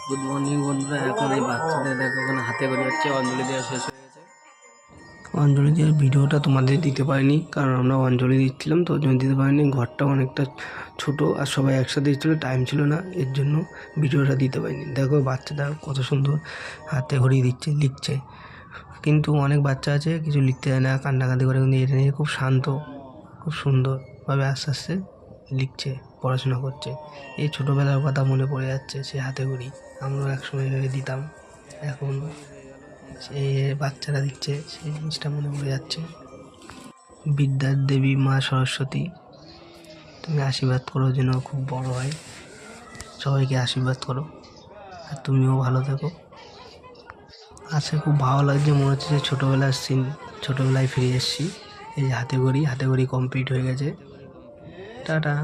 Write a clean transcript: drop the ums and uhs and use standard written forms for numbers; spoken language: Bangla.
গুড মর্নিং বন্ধুরা। এখন এই বাচ্চাদের দেখো ওখানে হাতে করে হচ্ছে, অঞ্জলি দেওয়া শেষ হয়ে গেছে। অঞ্জলি দেওয়ার ভিডিওটা তোমাদের দিতে পারিনি, কারণ আমরা অঞ্জলি দিচ্ছিলাম তো ওই জন্য দিতে পারিনি। ঘরটা অনেকটা ছোট আর সবাই একসাথে ছিল, টাইম ছিল না, এর জন্য ভিডিওটা দিতে পারিনি। দেখো বাচ্চাটা কত সুন্দর হাতে ঘড়ি দিচ্ছে, লিখছে। কিন্তু অনেক বাচ্চা আছে কিছু লিখতে যায় না, কান্নাকাটি করে, কিন্তু এটা নিয়ে খুব শান্ত, খুব সুন্দরভাবে আস্তে আস্তে লিখছে, পড়াশোনা করছে। এই ছোটোবেলার কথা মনে পড়ে যাচ্ছে, সে হাতে ঘড়ি আমরাও একসময় ভেবে দিতাম। এখন সে বাচ্চারা দিচ্ছে, সেই জিনিসটা মনে পড়ে যাচ্ছে। বিদ্যার দেবী মা সরস্বতী, তুমি আশীর্বাদ করো যেন খুব বড় হয়, সবাইকে আশীর্বাদ করো, আর তুমিও ভালো থেকো। আজকে খুব ভালো লাগছে, মনে হচ্ছে যে ছোটোবেলার সিন, ছোটোবেলায় ফিরে এসেছি। এই হাতে ঘড়ি কমপ্লিট হয়ে গেছে। টাটা।